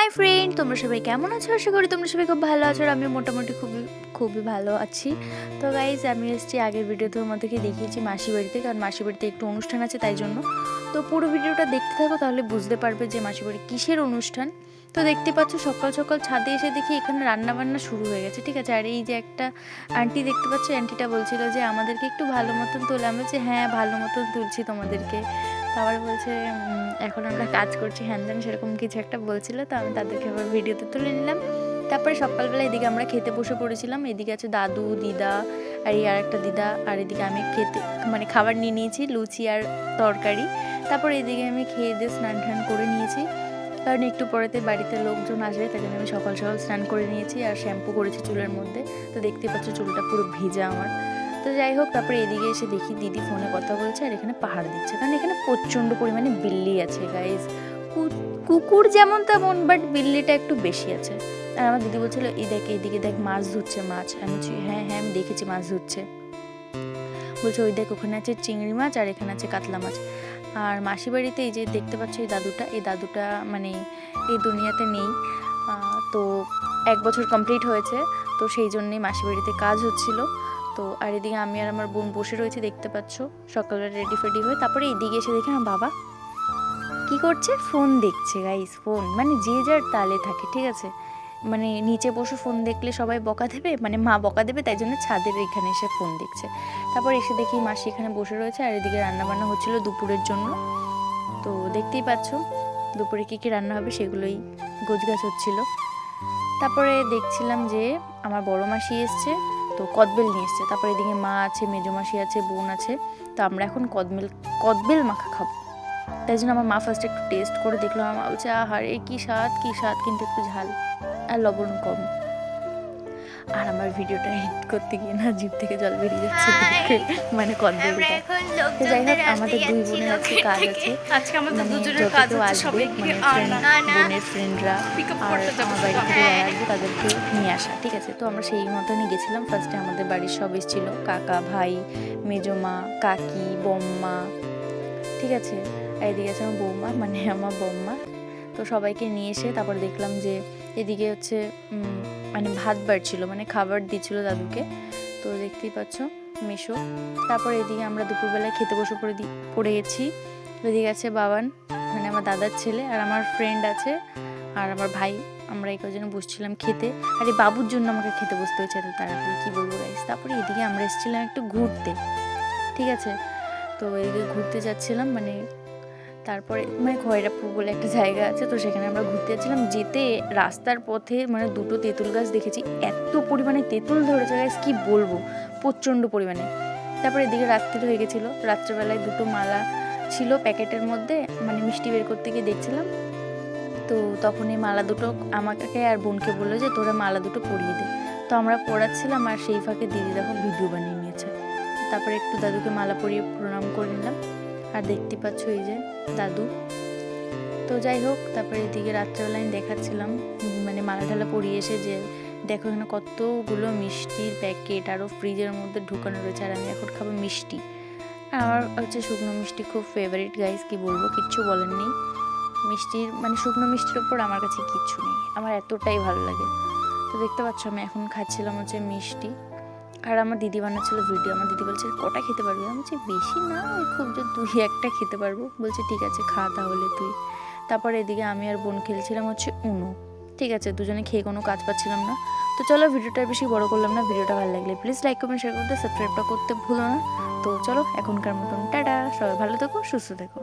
Hi friend, তোমরা সবাই কেমন আছো? আশা করি তোমরা সবাই খুব ভালো আছো আর আমি মোটামুটি খুবই ভালো আছি। তো গাইজ, আমি এসেছি আগের ভিডিওতে তোমাদেরকে দেখিয়েছি মাসি বাড়িতে, কারণ মাসি বাড়িতে একটু অনুষ্ঠান আছে তাই জন্য। তো পুরো ভিডিওটা দেখতে থাকো, তাহলে বুঝতে পারবে যে মাসি বাড়ি কিসের অনুষ্ঠান। তো দেখতে পাচ্ছ সকাল সকাল ছাদে এসে দেখি এখানে রান্না বান্না শুরু হয়ে গেছে, ঠিক আছে। আর এই যে একটা আন্টি দেখতে পাচ্ছ, আন্টিটা বলছিল যে আমাদেরকে একটু ভালো মতন তোলে। আমরা বলছি হ্যাঁ, ভালো মতন তুলছি তোমাদেরকে। তারপর বলছে এখন আমরা কাজ করছি হ্যান ত্যান সেরকম কিছু একটা বলছিল। তো আমি তাদেরকে আবার ভিডিওতে তুলে নিলাম। তারপরে সকালবেলা এদিকে আমরা খেতে বসে পড়েছিলাম। এদিকে আছে দাদু, দিদা আর এই আর একটা দিদা, আর এদিকে আমি খাবার নিয়ে নিয়েছি, লুচি আর তরকারি। তারপর এদিকে আমি খেয়ে দিয়ে স্নান টান করে নিয়েছি, কারণ একটু পরেতে বাড়িতে লোকজন আসবে, তাই জন্য আমি সকাল সকাল স্নান করে নিয়েছি আর শ্যাম্পু করেছি চুলের মধ্যে। তো দেখতে পাচ্ছ চুলটা পুরো ভেজা আমার। তো যাই হোক, তারপরে এদিকে এসে দেখি দিদি ফোনে কথা বলছে আর এখানে পাহাড় দিচ্ছে, কারণ এখানে প্রচণ্ড পরিমাণে বিল্লি আছে গাইজ। কুকুর যেমন তেমন, বাট বিল্লিটা একটু বেশি আছে। আর আমার দিদি বলছিল এই দেখ, এইদিকে দেখ মাছ ধরছে, মাছ। আমি বলছি হ্যাঁ হ্যাঁ আমি দেখেছি মাছ ধরছে। বলছে ওই দেখ ওখানে আছে চিংড়ি মাছ আর এখানে আছে কাতলা মাছ। আর মাসি বাড়িতে এই যে দেখতে পাচ্ছ এই দাদুটা মানে এই দুনিয়াতে নেই। তো 1 বছর কমপ্লিট হয়েছে, তো সেই জন্যেই মাসি বাড়িতে কাজ হচ্ছিল। তো আর এদিকে আমি আর আমার বোন বসে রয়েছি, দেখতে পাচ্ছ সকালবেলা রেডি ফেডি হয়ে। তারপরে এইদিকে এসে দেখি আমার বাবা কি করছে, ফোন দেখছে গাইস। ফোন মানে যে যার তালে থাকে, ঠিক আছে। মানে নিচে বসে ফোন দেখলে সবাই বকা দেবে, মানে মা বকা দেবে, তাই জন্য ছাদের এখানে এসে ফোন দেখছে। তারপর এসে দেখি মাসি এখানে বসে রয়েছে আর এদিকে রান্নাবান্না হচ্ছিল দুপুরের জন্য। তো দেখতেই পাচ্ছ দুপুরে কী কী রান্না হবে সেগুলোই গোছগাছ হচ্ছিল। তারপরে দেখছিলাম যে আমার বড় মাসি এসছে, তো কদবেল নিয়ে এসছে। তারপরে এদিকে মা আছে, মেজো মাসি আছে, বোন আছে। তো আমরা এখন কদবেল মাখা খাবো। তাই জন্য আমার মা ফার্স্ট একটু টেস্ট করে দেখলো। আমার মা বলছে আহারে কী স্বাদ, কিন্তু একটু ঝাল আর লবণ কম। আর আমার ভিডিওটা এডিট করতে গিয়ে না জিভ থেকে জল বেরিয়ে যাচ্ছে, মানে কদবেলটা। তো যাই হোক, আমাদের 2 বোনের আজকে কাজ আছে, বোনের ফ্রেন্ডরা আর আমার বাড়ি থেকে যারা আসবে তাদেরকে নিয়ে আসা, ঠিক আছে। তো আমরা সেই মতনই গেছিলাম। ফার্স্টে আমাদের বাড়ির সব এসেছিলো, কাকা, ভাই, মেজমা, কাকি, বম্মা, ঠিক আছে। আর এদিকে আছে আমার বৌমা, মানে আমার বম্মা। তো সবাইকে নিয়ে এসে তারপরে দেখলাম যে এদিকে হচ্ছে মানে ভাত বাড়ছিল, মানে খাবার দিচ্ছিল দাদুকে। তো দেখতেই পাচ্ছ মেশো। তারপর এদিকে আমরা দুপুরবেলায় খেতে বসে পড়ে গেছি। এদিকে আছে বাবান, মানে আমার দাদার ছেলে, আর আমার ফ্রেন্ড আছে আর আমার ভাই। আমরা এই কজনে বসছিলাম খেতে। আর এই বাবুর জন্য আমাকে খেতে বসতে হয়েছে এত তাড়াতাড়ি, কী বলবো গাইস। তারপরে এদিকে আমরা এসেছিলাম একটু ঘুরতে, ঠিক আছে। তো এদিকে ঘুরতে যাচ্ছিলাম, মানে তারপরে মানে খয়রাপুর বলে একটা জায়গা আছে, তো সেখানে আমরা ঘুরতে যাচ্ছিলাম। যেতে রাস্তার পথে মানে 2টো তেঁতুল গাছ দেখেছি, এত পরিমাণে তেঁতুল ধরেছে গাছ কি বলবো, প্রচণ্ড পরিমাণে। তারপরে এদিকে রাত্রি হয়ে গেছিলো, রাত্রেবেলায় 2টো মালা ছিল প্যাকেটের মধ্যে, মানে মিষ্টি বের করতে গিয়ে দেখছিলাম। তো তখন এই মালা দুটো আমাকে আর বোনকে বললো যে তোরা মালা দুটো পরিয়ে দে। তো আমরা পড়াচ্ছিলাম আর সেই ফাঁকে দিদি দেখো ভিডিও বানিয়ে নিয়েছে। তারপরে একটু দাদুকে মালা পরিয়ে প্রণাম করে নিলাম। আর দেখতে পাচ্ছ এই যে দাদু। তো যাই হোক, তারপরে এদিকে রাত্রেবেলা আমি দেখাচ্ছিলাম মানে মালা ঢালা পরিয়ে এসে যে দেখো এখানে কতগুলো মিষ্টির প্যাকেট আরও ফ্রিজের মধ্যে ঢুকানো রয়েছে। আর আমি এখন খাবো মিষ্টি। আর আমার হচ্ছে শুকনো মিষ্টি খুব ফেভারিট গাইস, কি বলবো, কিচ্ছু বলেন নেই। মিষ্টির মানে শুকনো মিষ্টির ওপর আমার কাছে কিচ্ছু নেই, আমার এতটাই ভালো লাগে। তো দেখতে পাচ্ছ আমি এখন খাচ্ছিলাম হচ্ছে মিষ্টি। আর আমার দিদি বানাচ্ছিল ভিডিও। আমার দিদি বলছে কটা খেতে পারবি? আমি বলছি বেশি না, ওই খুব যে 2-1টা খেতে পারবো। বলছে ঠিক আছে খা তাহলে তুই। তারপরে এদিকে আমি আর বোন খেলছিলাম হচ্ছে উনো, ঠিক আছে। দুজনে খেয়ে কোনো কাজ পাচ্ছিলাম না। তো চলো ভিডিওটা বেশি বড় করলাম না। ভিডিওটা ভালো লাগলে প্লিজ লাইক কমেন্ট শেয়ার করতে, সাবস্ক্রাইবটা করতে ভুলো না। তো চলো এখনকার মতন টাটা, সবাই ভালো থেকো, সুস্থ থেকো।